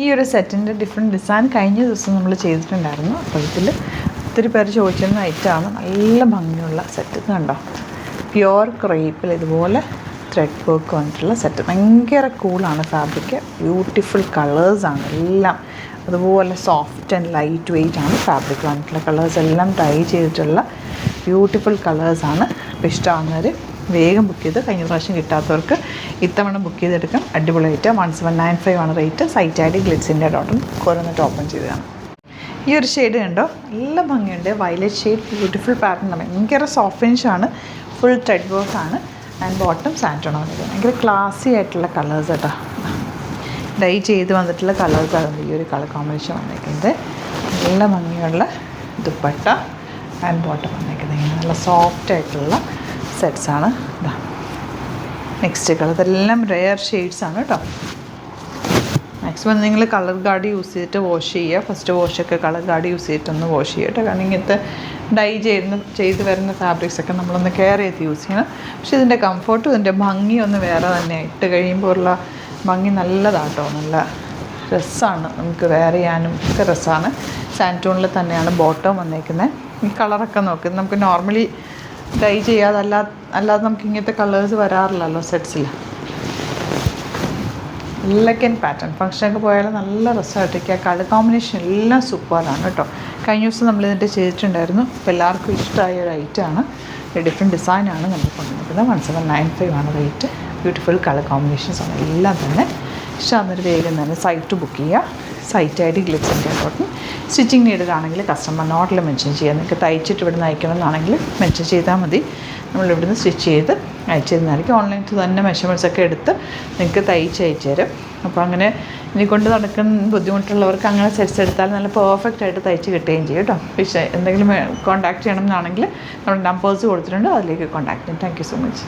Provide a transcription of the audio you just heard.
ഈ ഒരു സെറ്റിൻ്റെ ഡിഫറെൻറ്റ് ഡിസൈൻ കഴിഞ്ഞ ദിവസം നമ്മൾ ചെയ്തിട്ടുണ്ടായിരുന്നു. അപ്പോൾ ഇതിൽ ഒത്തിരി പേര് ചോദിച്ചിരുന്ന ഐറ്റമാണ്. നല്ല ഭംഗിയുള്ള സെറ്റ്. ഇത് കണ്ടോ, പ്യുവർ ക്രേപ്പിൽ ഇതുപോലെ ത്രെഡ് വർക്ക് വന്നിട്ടുള്ള സെറ്റ്. ഭയങ്കര കൂളാണ് ഫാബ്രിക്. ബ്യൂട്ടിഫുൾ കളേഴ്സാണ് എല്ലാം. അതുപോലെ സോഫ്റ്റ് ആൻഡ് ലൈറ്റ് വെയ്റ്റ് ആണ് ഫാബ്രിക് വന്നിട്ടുള്ള കളേഴ്സ് എല്ലാം ട്രൈ ചെയ്തിട്ടുള്ള ബ്യൂട്ടിഫുൾ കളേഴ്സാണ്. അപ്പോൾ ഇഷ്ടമാകുന്നവർ വേഗം ബുക്ക് ചെയ്ത്, കഴിഞ്ഞ പ്രാവശ്യം കിട്ടാത്തവർക്ക് ഇത്തവണ ബുക്ക് ചെയ്തെടുക്കാം. അടിപൊളിയായിട്ട് 1795 ആണ് റേറ്റ്. സൈറ്റ് ഐ ഡി glitzindia.in. ഓരോന്നിട്ട് ഓപ്പൺ ചെയ്ത് കാണാം. ഈ ഒരു ഷെയ്ഡ് കണ്ടോ, നല്ല ഭംഗിയുണ്ട്. Violet shade, beautiful pattern. ഭയങ്കര സോഫ്റ്റ് ഫിനിഷാണ്, ഫുൾ ത്രെഡ് വർക്കാണ്. ആൻഡ് ബോട്ടം സാൻറ്റോൺ വന്നിട്ട് ഭയങ്കര ക്ലാസി ആയിട്ടുള്ള കളേഴ്സ് കേട്ടോ. ഡൈ ചെയ്ത് വന്നിട്ടുള്ള കളേഴ്സാണ് ഈ ഒരു കളർ കോമ്പിനേഷൻ വന്നിരിക്കുന്നത്. നല്ല ഭംഗിയുള്ള ദുപ്പട്ട ആൻഡ് ബോട്ടം വന്നിരിക്കുന്നത്. ഇങ്ങനെ നല്ല സോഫ്റ്റ് ആയിട്ടുള്ള സെറ്റ്സാണ്. നെക്സ്റ്റ് കളർ, ഇതെല്ലാം റെയർ ഷെയ്ഡ്സാണ് കേട്ടോ. മാക്സിമം നിങ്ങൾ കളർ ഗാർഡ് യൂസ് ചെയ്തിട്ട് വാഷ് ചെയ്യുക. ഫസ്റ്റ് വാഷൊക്കെ കളർ ഗാർഡ് യൂസ് ചെയ്തിട്ടൊന്ന് വാഷ് ചെയ്യുക കേട്ടോ. കാരണം ഇങ്ങനത്തെ ഡൈ ചെയ്ത് വരുന്ന ഫാബ്രിക്സൊക്കെ നമ്മളൊന്ന് കെയർ ചെയ്ത് യൂസ് ചെയ്യണം. പക്ഷേ ഇതിൻ്റെ കംഫർട്ടും ഇതിൻ്റെ ഭംഗിയൊന്ന് വേറെ തന്നെ. ഇട്ട് കഴിയുമ്പോൾ ഉള്ള ഭംഗി നല്ലതാണ് കേട്ടോ. നല്ല രസമാണ്, നമുക്ക് വെയർ ചെയ്യാനും ഒക്കെ രസമാണ്. സാൻറ്റോണിൽ തന്നെയാണ് ബോട്ടം വന്നേക്കുന്നത്. ഈ കളറൊക്കെ നോക്കി നമുക്ക് നോർമലി ഡൈ ചെയ്യാതെ അല്ലാതെ നമുക്ക് ഇങ്ങനത്തെ കളേഴ്സ് വരാറില്ലല്ലോ സെറ്റ്സിൽ. എലഗൻ പാറ്റേൺ, ഫംഗ്ഷനൊക്കെ പോയാൽ നല്ല രസമായിട്ടൊക്കെ. കളർ കോമ്പിനേഷൻ എല്ലാം സൂപ്പറാണ് കേട്ടോ. കഴിഞ്ഞ ദിവസം നമ്മളിതിൻ്റെ ചെയ്തിട്ടുണ്ടായിരുന്നു. അപ്പോൾ എല്ലാവർക്കും ഇഷ്ടമായ ഒരു ഐറ്റമാണ്. ഡിഫറെൻറ്റ് ഡിസൈനാണ് നമ്മൾ കൊണ്ടുവന്നിരിക്കുന്നത്. 1795 ആണ് റേറ്റ്. ബ്യൂട്ടിഫുൾ കളർ കോമ്പിനേഷൻസ് ആണ് എല്ലാം തന്നെ. ഇഷ്ടമാകുന്നൊരു വേഗം തന്നെ സൈറ്റ് ബുക്ക് ചെയ്യുക. സൈറ്റ് ഐ ഡി glitzindia.in. സ്റ്റിച്ചിങ് നീഡാണെങ്കിൽ കസ്റ്റമർ നോട്ടിൽ മെൻഷൻ ചെയ്യുക. നിങ്ങൾക്ക് തയ്ച്ചിട്ട് ഇവിടെ നിന്ന് അയക്കണമെന്നാണെങ്കിൽ മെൻഷൻ ചെയ്താൽ മതി. നമ്മളിവിടുന്ന് സ്റ്റിച്ച് ചെയ്ത് അയച്ചു തരുന്നതായിരിക്കും. ഓൺലൈനിൽ തന്നെ മെഷർമെൻറ്റ്സൊക്കെ എടുത്ത് നിങ്ങൾക്ക് തയ്ച്ച് അയച്ചു തരും. അപ്പോൾ അങ്ങനെ ഇനി കൊണ്ട് നടക്കുന്ന ബുദ്ധിമുട്ടുള്ളവർക്ക് അങ്ങനെ സെറ്റ്സ് എടുത്താൽ നല്ല പെർഫെക്റ്റ് ആയിട്ട് തയ്ച്ച് കിട്ടുകയും ചെയ്യും കേട്ടോ. പക്ഷേ എന്തെങ്കിലും കോൺടാക്ട് ചെയ്യണം എന്നാണെങ്കിൽ നമ്മൾ നമ്പേഴ്സ് കൊടുത്തിട്ടുണ്ട്, അതിലേക്ക് കോൺടാക്ട് ചെയ്യും. Thank you so much.